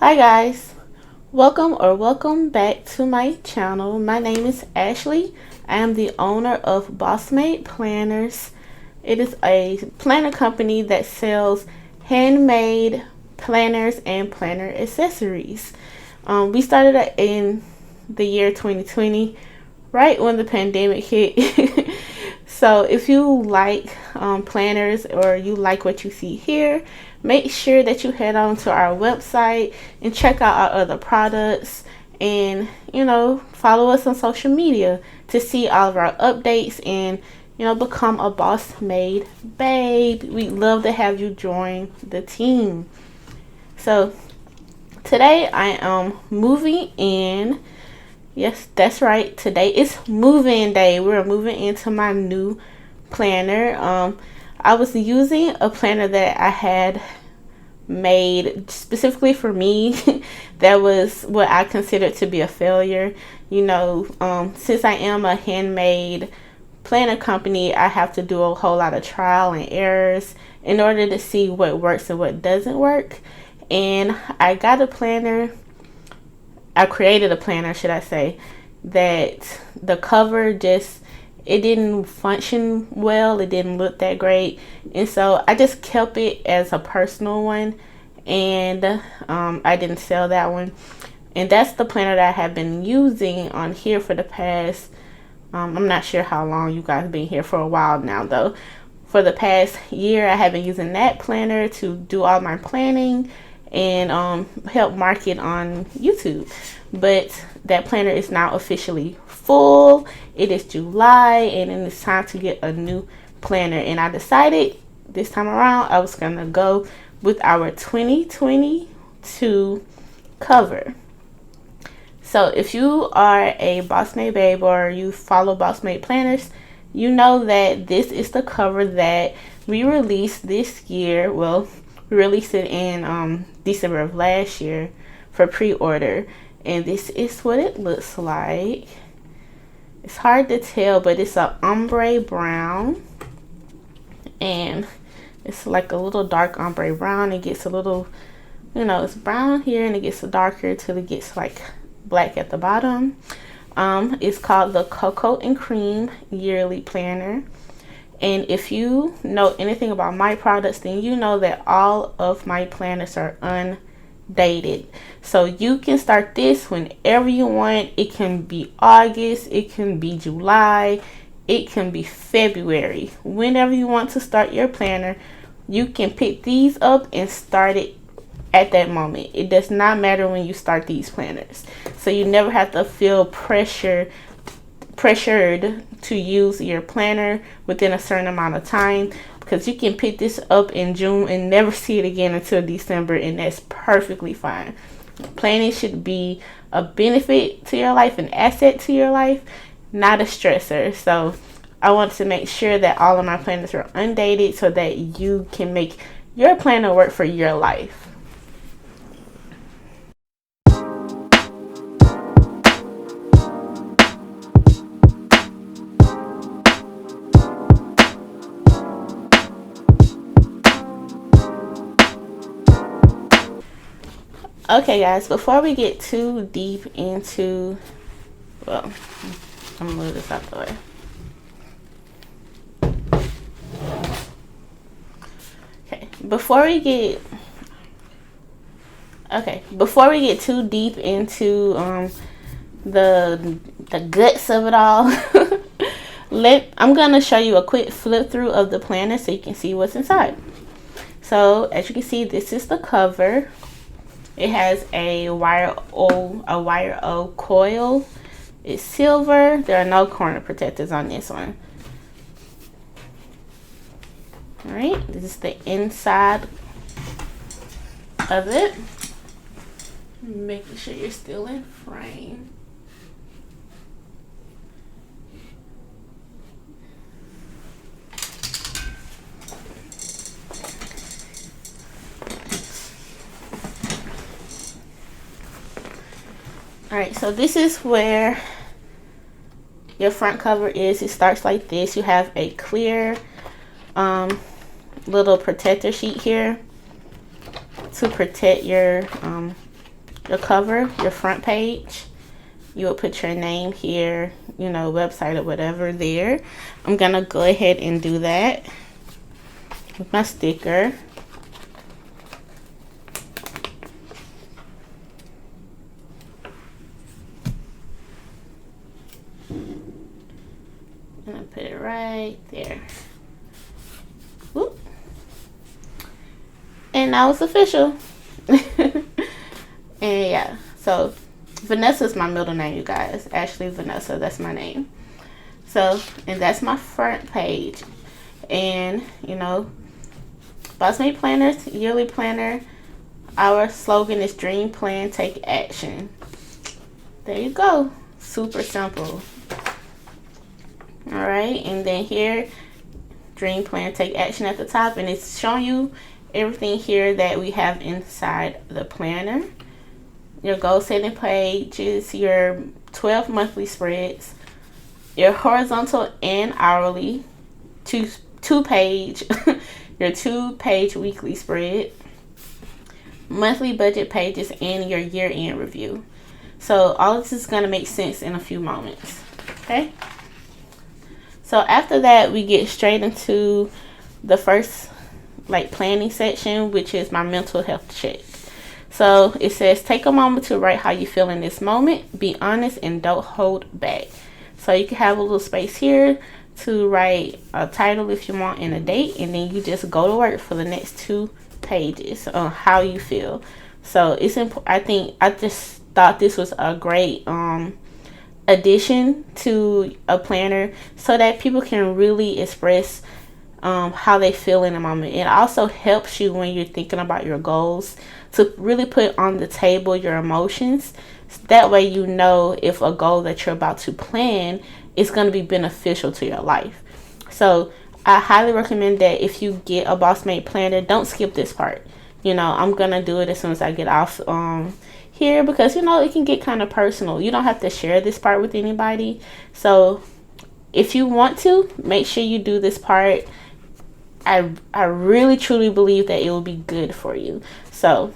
Hi guys, welcome back to my channel. My name is Ashley. I am the owner of Bossmade Planners. It is a planner company that sells handmade planners and planner accessories. We started in the year 2020, right when the pandemic hit. So if you like planners or you like what you see here, make sure that you head on to our website and check out our other products, and follow us on social media to see all of our updates and become a boss made babe. We'd love to have you join the team. So today I am moving in. Yes, that's right. Today is move-in day. We're moving into my new planner. I was using a planner that I had made specifically for me. That was what I considered to be a failure. Since I am a handmade planner company, I have to do a whole lot of trial and errors in order to see what works and what doesn't work. And I created a planner, should I say, that the cover it didn't function well. It didn't look that great. And so I just kept it as a personal one, and I didn't sell that one. And that's the planner that I have been using on here for the past, I'm not sure how long. You guys have been here for a while now though. For the past year, I have been using that planner to do all my planning and help market on YouTube. But that planner is now officially full. It is July and it's time to get a new planner, and I decided this time around I was gonna go with our 2022 cover. So if you are a Bossmade babe or you follow Bossmade planners, you know that this is the cover that we released this year. Well, we released it in December of last year for pre-order, and this is what it looks like. It's hard to tell, but it's an ombre brown, and it's like a little dark ombre brown. It gets a little, it's brown here and it gets darker till it gets like black at the bottom. It's called the Cocoa and Cream Yearly Planner. And if you know anything about my products, then you know that all of my planners are undated. So you can start this whenever you want. It can be August, it can be July, it can be February. Whenever you want to start your planner, you can pick these up and start it at that moment. It does not matter when you start these planners. So you never have to feel pressured to use your planner within a certain amount of time, because you can pick this up in June and never see it again until December, and that's perfectly fine. Planning should be a benefit to your life, an asset to your life, not a stressor. So I want to make sure that all of my planners are undated so that you can make your planner work for your life. Okay guys, before we get too deep into, well, I'm gonna move this out the way. Before we get too deep into the guts of it all, I'm gonna show you a quick flip through of the planner so you can see what's inside. So as you can see, this is the cover. It has a wire O coil. It's silver. There are no corner protectors on this one. Alright, this is the inside of it. Making sure you're still in frame. Alright, so this is where your front cover is. It starts like this. You have a clear little protector sheet here to protect your your cover, your front page. You will put your name here, you know, website or whatever there. I'm gonna go ahead and do that with my sticker. And I put it right there. Whoop. And now it's official. And yeah, so Vanessa is my middle name, you guys. Ashley Vanessa, that's my name. So, and that's my front page. And, you know, Bossmate Planners, yearly planner. Our slogan is Dream, Plan, Take Action. There you go. Super simple. Alright, and then here, Dream, Plan, Take Action at the top. And it's showing you everything here that we have inside the planner. Your goal setting pages, your 12 monthly spreads, your horizontal and hourly, two page, your 2-page weekly spread, monthly budget pages, and your year-end review. So all of this is going to make sense in a few moments. Okay. So after that, we get straight into the first planning section, which is my mental health check. So it says, take a moment to write how you feel in this moment. Be honest and don't hold back. So you can have a little space here to write a title if you want and a date, and then you just go to work for the next 2 pages on how you feel. So it's important. I just thought this was a great addition to a planner so that people can really express how they feel in a moment. It also helps you when you're thinking about your goals to really put on the table your emotions. That way you know if a goal that you're about to plan is going to be beneficial to your life. So I highly recommend that if you get a Bossmate planner, don't skip this part. You know, I'm going to do it as soon as I get off here because, you know, it can get kind of personal. You don't have to share this part with anybody. So if you want to, make sure you do this part. I really truly believe that it will be good for you. So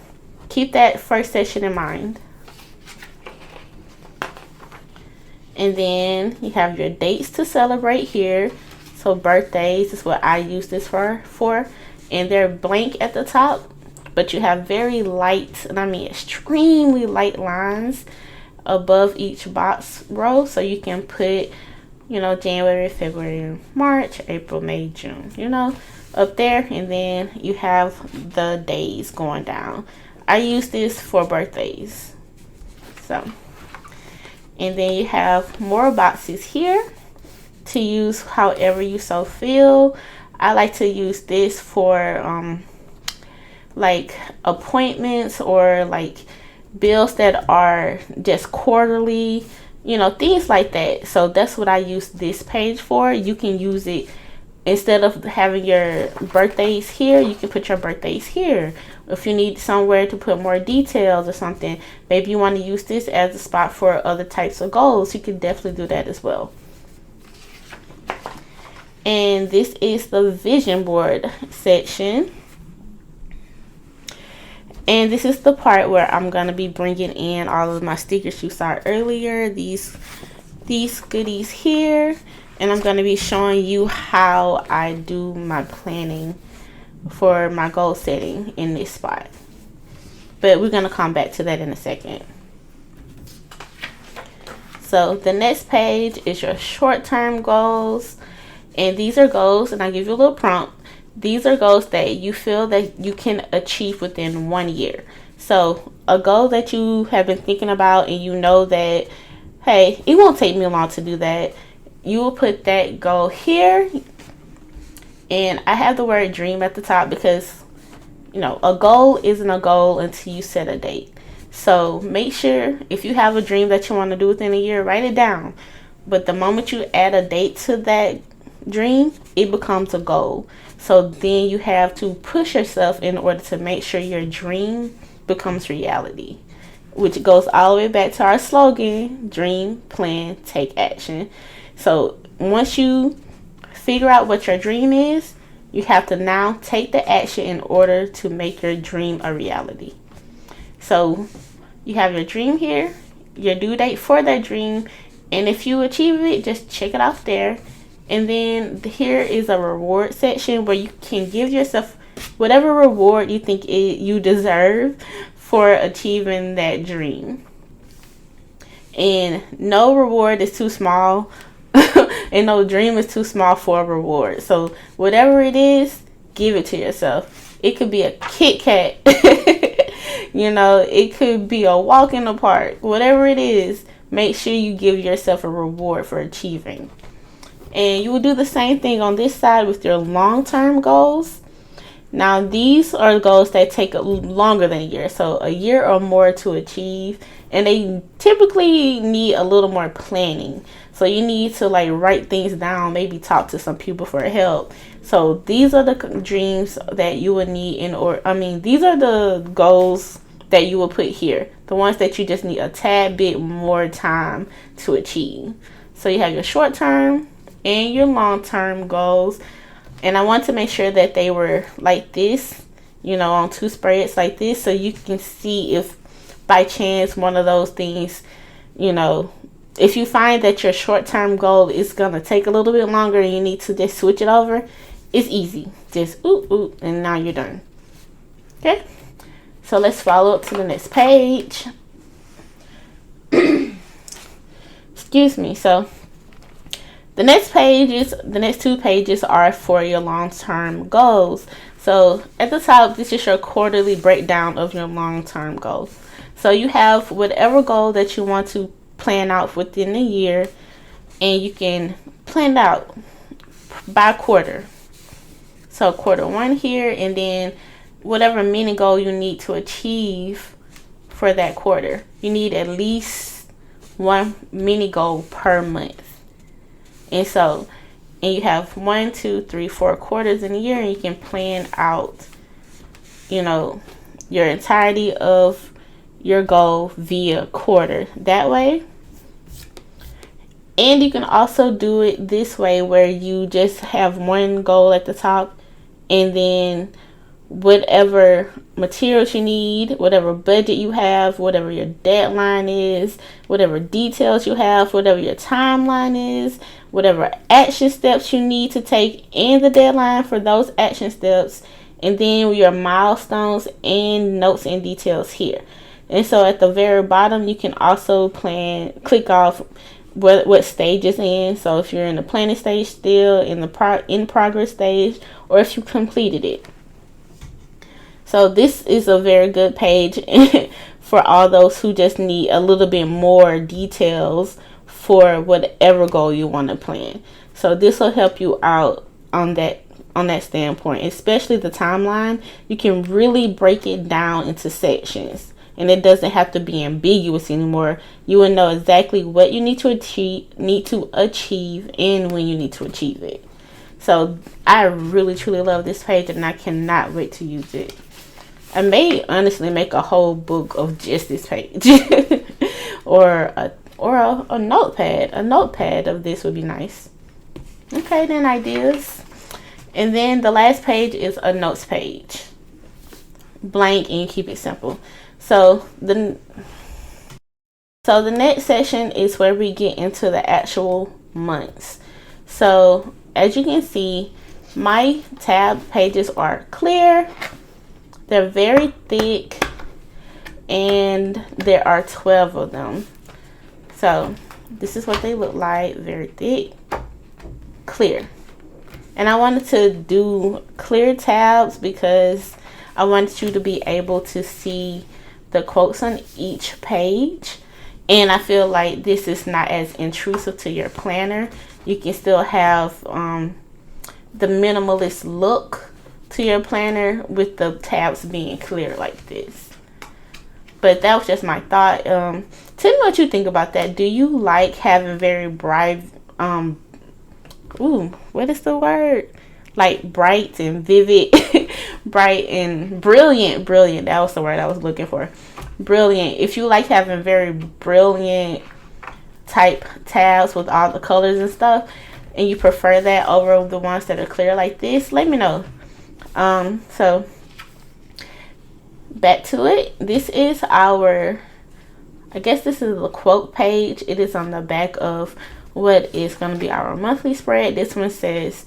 keep that first session in mind. And then you have your dates to celebrate here. So birthdays is what I use this for. And they're blank at the top, but you have very light, and I mean extremely light lines above each box row. So you can put, you know, January, February, March, April, May, June, you know, up there. And then you have the days going down. I use this for birthdays. So, and then you have more boxes here to use however you so feel. I like to use this for like appointments or like bills that are just quarterly, you know, things like that. So that's what I use this page for. You can use it instead of having your birthdays here, you can put your birthdays here. If you need somewhere to put more details or something, maybe you want to use this as a spot for other types of goals, you can definitely do that as well. And this is the vision board section. And this is the part where I'm going to be bringing in all of my stickers you saw earlier, these goodies here. And I'm going to be showing you how I do my planning for my goal setting in this spot. But we're going to come back to that in a second. So the next page is your short-term goals. And these are goals, and I'll give you a little prompt. These are goals that you feel that you can achieve within 1 year. So a goal that you have been thinking about and you know that, hey, it won't take me long to do that. You will put that goal here. And I have the word dream at the top because, you know, a goal isn't a goal until you set a date. So make sure if you have a dream that you want to do within a year, write it down. But the moment you add a date to that dream, it becomes a goal. So then you have to push yourself in order to make sure your dream becomes reality, which goes all the way back to our slogan, dream, plan, take action. So once you figure out what your dream is, you have to now take the action in order to make your dream a reality. So You have your dream here, your due date for that dream, and if you achieve it, just check it off there. And then here is a reward section where you can give yourself whatever reward you think you deserve for achieving that dream. And no reward is too small and no dream is too small for a reward. So whatever it is, give it to yourself. It could be a Kit Kat. It could be a walk in the park. Whatever it is, make sure you give yourself a reward for achieving. And you will do the same thing on this side with your long-term goals. Now, these are goals that take longer than a year, so a year or more to achieve, and they typically need a little more planning. So you need to write things down, maybe talk to some people for help. So these are the dreams that you would need these are the goals that you will put here, the ones that you just need a tad bit more time to achieve. So you have your short-term and your long-term goals. And I want to make sure that they were like this, on 2 spreads like this, so you can see if by chance one of those things, if you find that your short-term goal is going to take a little bit longer and you need to just switch it over, it's easy. Just and now you're done. Okay? So let's follow up to the next page. Excuse me. So the next 2 pages are for your long-term goals. So at the top, this is your quarterly breakdown of your long-term goals. So you have whatever goal that you want to plan out within a year, and you can plan it out by quarter. So quarter 1 here, and then whatever mini goal you need to achieve for that quarter. You need at least 1 mini goal per month. And you have 1, 2, 3, 4 quarters in a year, and you can plan out, your entirety of your goal via quarter that way. And you can also do it this way, where you just have 1 goal at the top, and then whatever materials you need, whatever budget you have, whatever your deadline is, whatever details you have, whatever your timeline is, whatever action steps you need to take, and the deadline for those action steps, and then your milestones and notes and details here. And so at the very bottom, you can also click off what stage it's in. So if you're in the planning stage still, in the in progress stage, or if you completed it. So this is a very good page for all those who just need a little bit more details for whatever goal you want to plan. So this will help you out on that standpoint, especially the timeline. You can really break it down into sections, and it doesn't have to be ambiguous anymore. You will know exactly what you need to achieve and when you need to achieve it. So I really truly love this page, and I cannot wait to use it. I may honestly make a whole book of just this page or a notepad. A notepad of this would be nice. Okay, then ideas. And then the last page is a notes page. Blank, and you keep it simple. So the next section is where we get into the actual months. So as you can see, my tab pages are clear. They're very thick, and there are 12 of them. So this is what they look like. Very thick, clear. And I wanted to do clear tabs because I wanted you to be able to see the quotes on each page. And I feel like this is not as intrusive to your planner. You can still have the minimalist look to your planner with the tabs being clear like this. But that was just my thought. Tell me what you think about that. Do you like having very bright what is the word? Like bright and vivid, bright and brilliant. That was the word I was looking for. Brilliant. If you like having very brilliant type tabs with all the colors and stuff, and you prefer that over the ones that are clear like this, let me know. So back to it. This is our I guess this is the quote page. It is on the back of what is going to be our monthly spread. This one says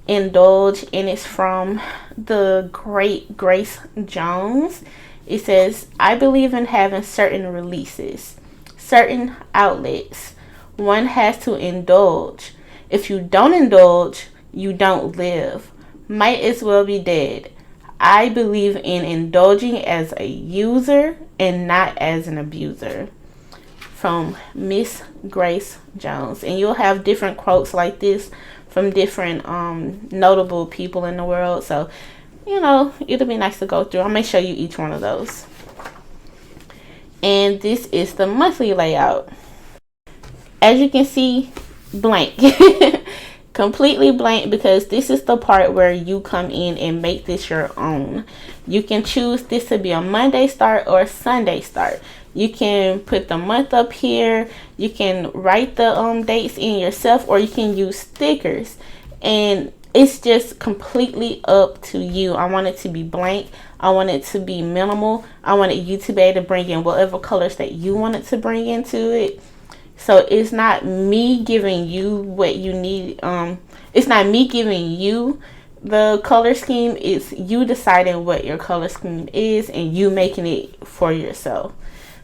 indulge, and it's from the great Grace Jones. It says, I believe in having certain releases, certain outlets. One has to indulge. If you don't indulge, you don't live. Might as well be dead. I believe in indulging as a user and not as an abuser. From Miss Grace Jones. And you'll have different quotes like this from different notable people in the world. So, you know, it'll be nice to go through. I'm going to show you each one of those. And this is the monthly layout. As you can see, blank. Completely blank, because this is the part where you come in and make this your own. You can choose this to be a Monday start or a Sunday start. You can put the month up here. You can write the dates in yourself, or you can use stickers. And it's just completely up to you. I want it to be blank. I want it to be minimal. I wanted you to be able to bring in whatever colors that you wanted to bring into it. So it's not me giving you what you need. It's not me giving you the color scheme. It's you deciding what your color scheme is and you making it for yourself.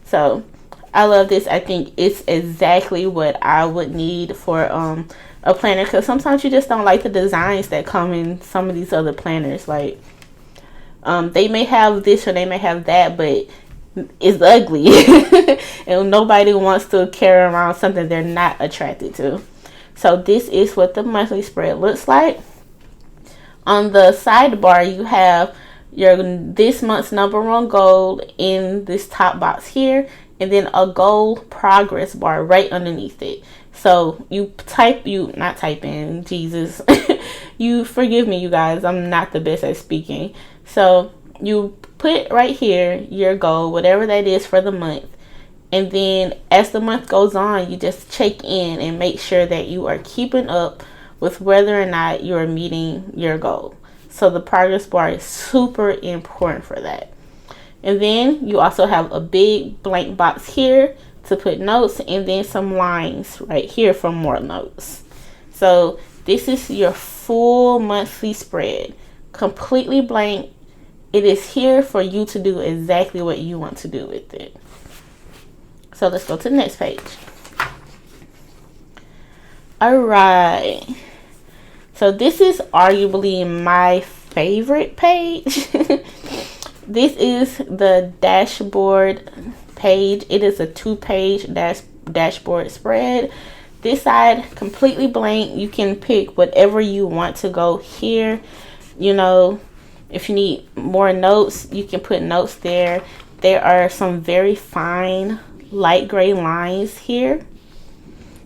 So I love this. I think it's exactly what I would need for a planner, because sometimes you just don't like the designs that come in some of these other planners. Like they may have this or they may have that, but it's ugly. And nobody wants to carry around something they're not attracted to. So this is what the monthly spread looks like. On the sidebar, you have your this month's number one goal in this top box here, and then a goal progress bar right underneath it. So you not type in, Jesus. You forgive me, you guys, I'm not the best at speaking. So you put right here your goal, whatever that is for the month. And then as the month goes on, you just check in and make sure that you are keeping up with whether or not you are meeting your goal. So the progress bar is super important for that. And then you also have a big blank box here to put notes, and then some lines right here for more notes. So this is your full monthly spread, completely blank. It is here for you to do exactly what you want to do with it. So let's go to the next page. All right. So this is arguably my favorite page. This is the dashboard page. It is a 2-page dashboard spread. This side completely blank. You can pick whatever you want to go here. You know, if you need more notes, you can put notes there. There are some very fine light gray lines here,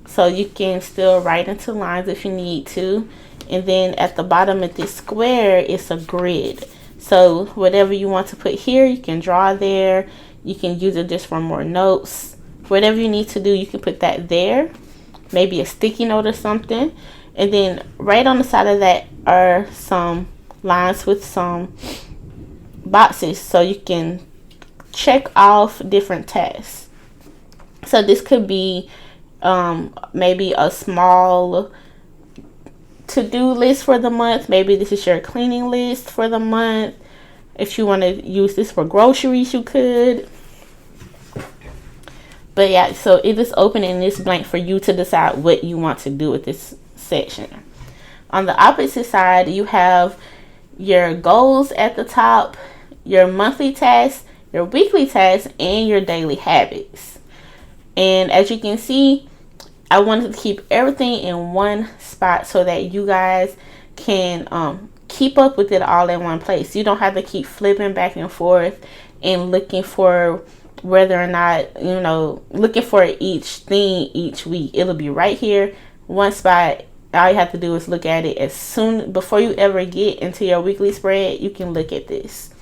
so you can still write into lines if you need to. And then at the bottom of this square is a grid, so whatever you want to put here, you can draw there. You can use it just for more notes. Whatever you need to do, you can put that there, maybe a sticky note or something. And then right on the side of that are some lines with some boxes, so you can check off different tasks. So this could be maybe a small to-do list for the month. Maybe this is your cleaning list for the month. If you want to use this for groceries, you could. But yeah, so it is open and it's blank for you to decide what you want to do with this section. On the opposite side, you have your goals at the top, your monthly tasks, your weekly tasks, and your daily habits. And as you can see, I wanted to keep everything in one spot so that you guys can keep up with it all in one place. You don't have to keep flipping back and forth and looking for whether or not, you know, looking for each thing each week. It'll be right here, one spot. All you have to do is look at it as soon before you ever get into your weekly spread. You can look at this.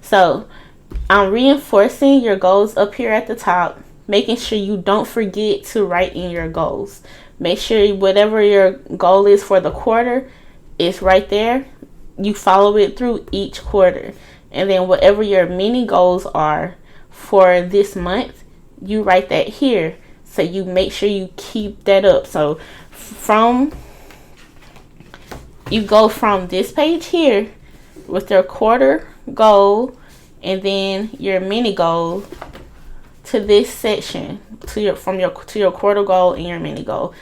So I'm reinforcing your goals up here at the top, making sure you don't forget to write in your goals. Make sure whatever your goal is for the quarter is right there. You follow it through each quarter. And then whatever your mini goals are for this month, you write that here. So you make sure you keep that up. So you go from this page here with your quarter goal and then your mini goal to this section, to your quarter goal and your mini goal.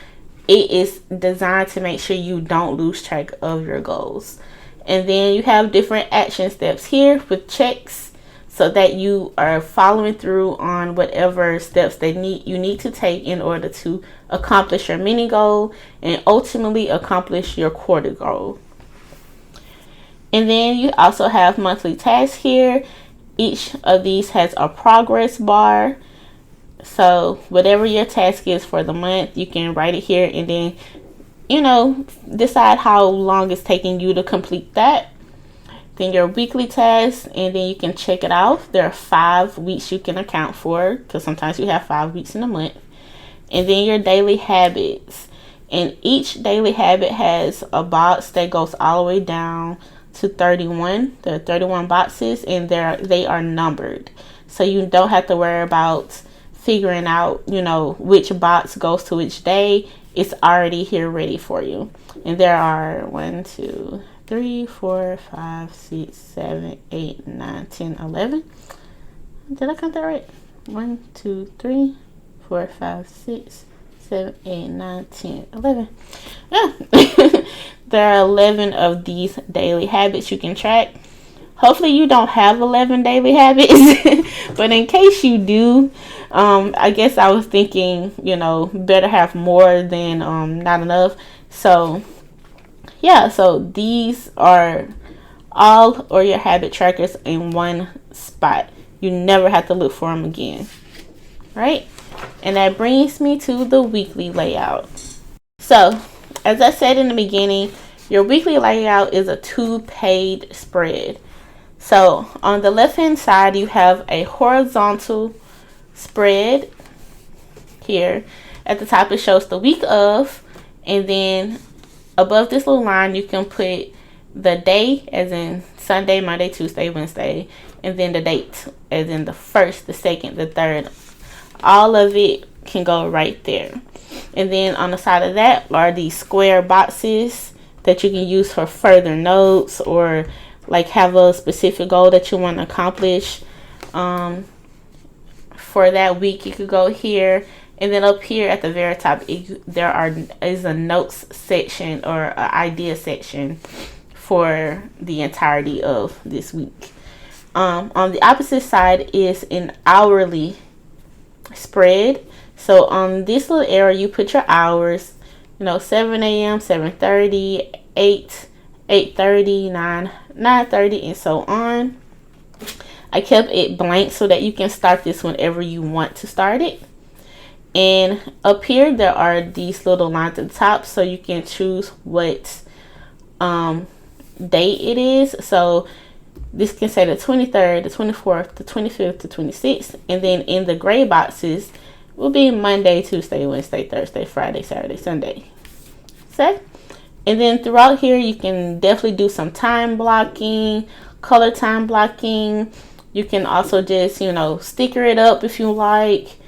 It is designed to make sure you don't lose track of your goals. And then you have different action steps here with checks, so that you are following through on whatever steps you need to take in order to accomplish your mini goal and ultimately accomplish your quarter goal. And then you also have monthly tasks here. Each of these has a progress bar. So whatever your task is for the month, you can write it here and then, decide how long it's taking you to complete that. Then your weekly tasks, and then you can check it out. There are 5 weeks you can account for, because sometimes you have 5 weeks in a month. And then your daily habits. And each daily habit has a box that goes all the way down to 31. There are 31 boxes, and they are numbered. So you don't have to worry about figuring out, which box goes to which day. It's already here ready for you. And there are 1, 2, 3, 4, 5, 6, 7, 8, 9, 10, 11. Did I count that right? 1, 2, 3, 4, 5, 6, 7, 8, 9, 10, 11. Yeah. There are 11 of these daily habits you can track. Hopefully you don't have 11 daily habits, but in case you do, I guess I was thinking, better have more than not enough. So yeah, so these are all or your habit trackers in one spot. You never have to look for them again, right? And that brings me to the weekly layout. So as I said in the beginning, your weekly layout is a 2-page spread. So on the left hand side, you have a horizontal spread here. At the top, it shows the week of, and then above this little line, you can put the day, as in Sunday, Monday, Tuesday, Wednesday, and then the date, as in the 1st, the 2nd, the 3rd. All of it can go right there. And then on the side of that are these square boxes that you can use for further notes, or like have a specific goal that you want to accomplish for that week. You could go here, and then up here at the very top is a notes section or an idea section for the entirety of this week. On the opposite side is an hourly spread. So on this little area, you put your hours, 7 a.m., 7:30, 8, 8:30, 9, 9:30, and so on. I kept it blank so that you can start this whenever you want to start it. And up here, there are these little lines at the top, so you can choose what date it is. So this can say the 23rd, the 24th, the 25th, the 26th. And then in the gray boxes will be Monday, Tuesday, Wednesday, Thursday, Friday, Saturday, Sunday. So, and then throughout here, you can definitely do some time blocking, color time blocking. You can also just, sticker it up if you like.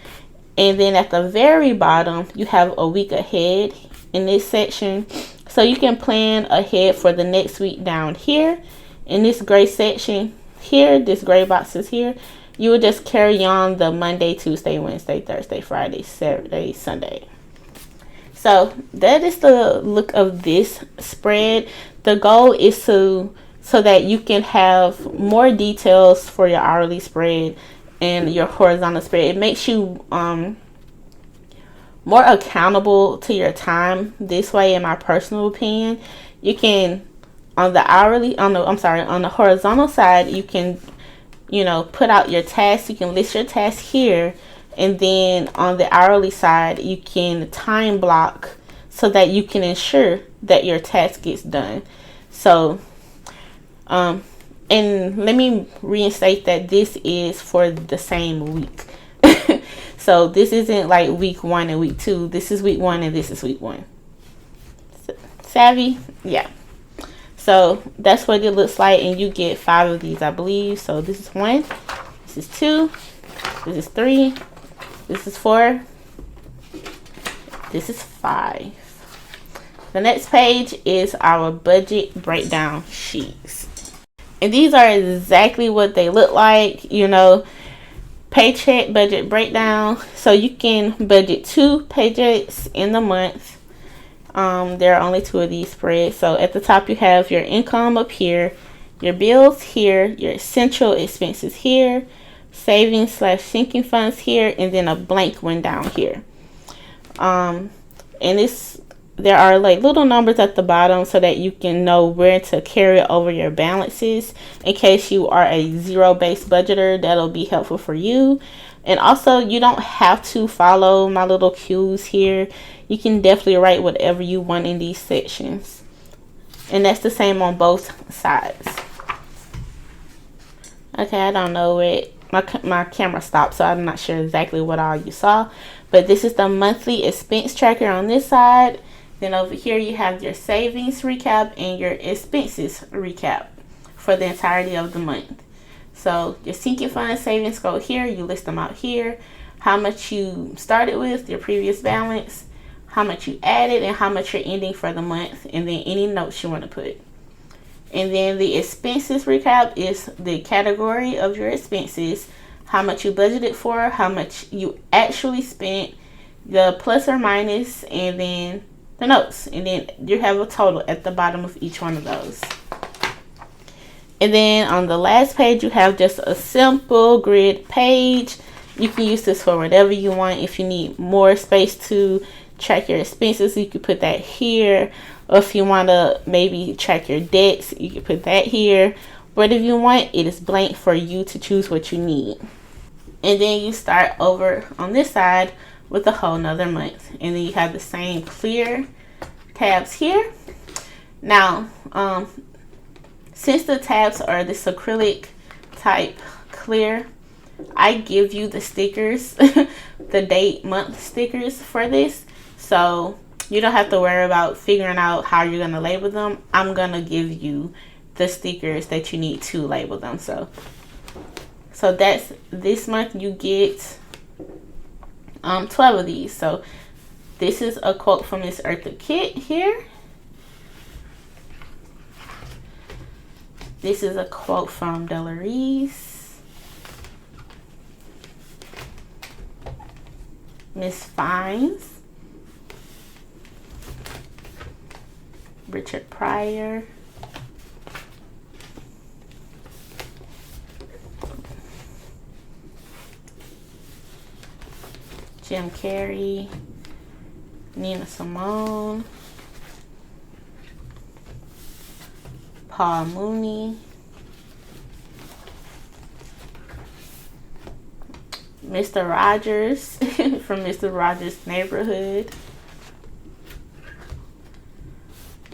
And then at the very bottom, you have a week ahead in this section. So you can plan ahead for the next week down here. In this gray section here, this gray box is here. You will just carry on the Monday, Tuesday, Wednesday, Thursday, Friday, Saturday, Sunday. So that is the look of this spread. The goal is so that you can have more details for your hourly spread and your horizontal spread. It makes you more accountable to your time this way, in my personal opinion. You can on the horizontal side, you can put out your tasks. You can list your tasks here, and then on the hourly side, you can time block so that you can ensure that your task gets done. So and let me reinstate that this is for the same week. So this isn't like week 1 and week 2. This is week 1 and this is week 1. Savvy? Yeah. So that's what it looks like, and you get 5 of these, I believe. So this is 1, this is 2, this is 3, This is 4. This is 5. The next page is our budget breakdown sheets. And these are exactly what they look like, you know, paycheck budget breakdown. So you can budget 2 paychecks in the month. There are only 2 of these spreads. So at the top you have your income up here, your bills here, your essential expenses here, savings / sinking funds here, and then a blank one down here. And there are like little numbers at the bottom so that you can know where to carry over your balances in case you are a zero-based budgeter. That'll be helpful for you. And also, you don't have to follow my little cues here. You can definitely write whatever you want in these sections. And that's the same on both sides. Okay, I don't know where my camera stopped, so I'm not sure exactly what all you saw. But this is the monthly expense tracker on this side. Then over here you have your savings recap and your expenses recap for the entirety of the month. So your sinking fund savings go here. You list them out here. How much you started with, your previous balance, how much you added, and how much you're ending for the month. And then any notes you want to put. And then the expenses recap is the category of your expenses, how much you budgeted for, how much you actually spent, the plus or minus, and then the notes. And then you have a total at the bottom of each one of those. And then on the last page, you have just a simple grid page. You can use this for whatever you want. If you need more space to track your expenses, you could put that here. Or if you want to maybe track your debts, you can put that here. Whatever you want, it is blank for you to choose what you need. And then you start over on this side with a whole nother month. And then you have the same clear tabs here. Now, since the tabs are this acrylic type clear, I give you the stickers, the date month stickers for this. So you don't have to worry about figuring out how you're going to label them. I'm going to give you the stickers that you need to label them. So that's this month you get 12 of these. So this is a quote from Miss Eartha Kitt here. This is a quote from Delarice. Miss Fines. Richard Pryor. Jim Carrey. Nina Simone. Paul Mooney. Mr. Rogers from Mr. Rogers' Neighborhood.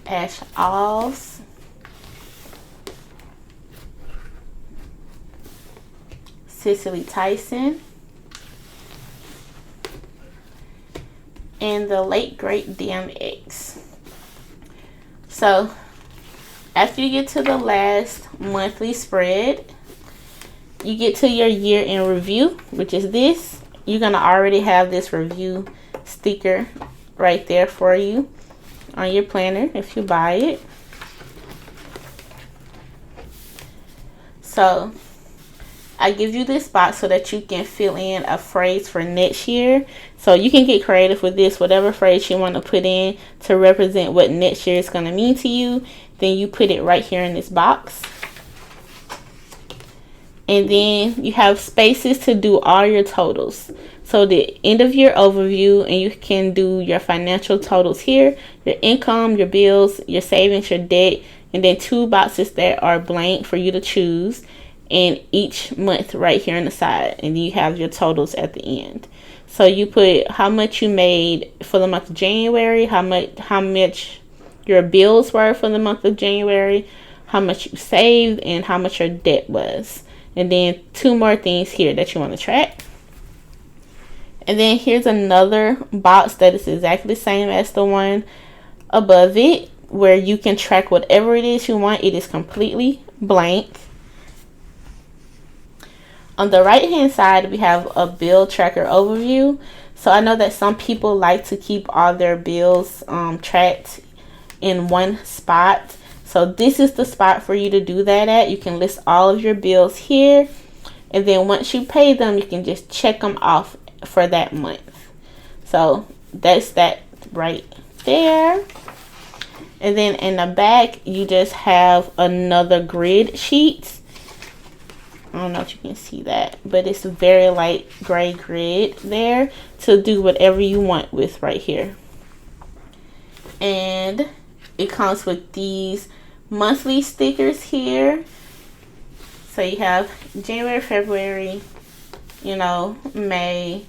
Ash Alls. Cicely Tyson. And the late great DMX. So after you get to the last monthly spread, you get to your year in review, which is this. You're going to already have this review sticker right there for you on your planner if you buy it. So I give you this box so that you can fill in a phrase for next year. So you can get creative with this. Whatever phrase you want to put in to represent what next year is going to mean to you, then you put it right here in this box. And then you have spaces to do all your totals. So the end of year overview, and you can do your financial totals here, your income, your bills, your savings, your debt, and then 2 boxes that are blank for you to choose, and each month right here on the side. And then you have your totals at the end. So you put how much you made for the month of January, how much your bills were for the month of January, how much you saved, and how much your debt was. And then 2 more things here that you want to track. And then here's another box that is exactly the same as the one above it, where you can track whatever it is you want. It is completely blank. On the right hand side, we have a bill tracker overview. So I know that some people like to keep all their bills tracked in one spot. So this is the spot for you to do that at. You can list all of your bills here, and then once you pay them, you can just check them off for that month. So that's that right there. And then in the back, you just have another grid sheet. I don't know if you can see that, but it's a very light gray grid there to do whatever you want with right here. And it comes with these monthly stickers here. So you have January, February, you know, May.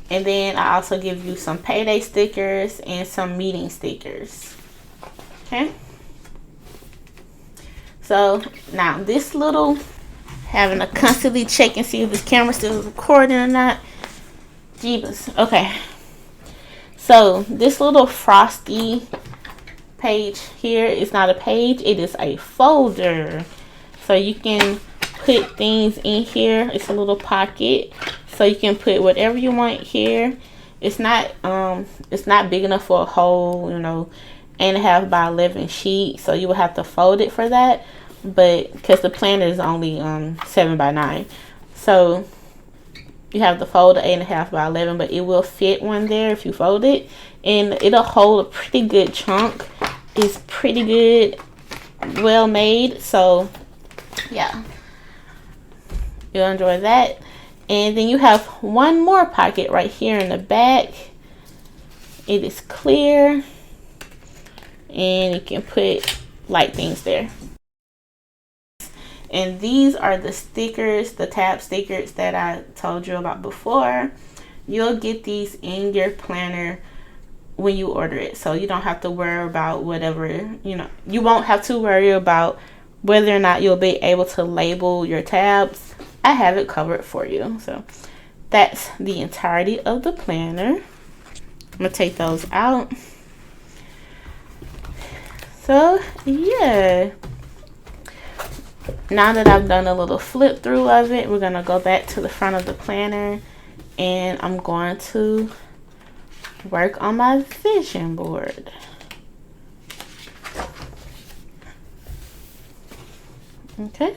And then I also give you some payday stickers and some meeting stickers. Okay. So now this little, having to constantly check and see if this camera still is recording or not. Jeebus. Okay. So this little frosty page here is not a page, it is a folder. So you can put things in here. It's a little pocket, so you can put whatever you want here. It's not big enough for a whole, you know, 8.5 by 11 sheet, so you will have to fold it for that. But because the planner is only 7 by 9, so you have to fold the 8.5 by 11, but it will fit one there if you fold it, and it'll hold a pretty good chunk. It's pretty good, well made. So yeah, you'll enjoy that. And then you have one more pocket right here in the back. It is clear, and you can put light things there. And these are the stickers, the tab stickers that I told you about before. You'll get these in your planner when you order it, so you don't have to worry about whatever, you know, you won't have to worry about whether or not you'll be able to label your tabs. I have it covered for you. So that's the entirety of the planner. I'm gonna take those out. So yeah, now that I've done a little flip through of it, we're gonna go back to the front of the planner, and I'm going to work on my vision board. Okay.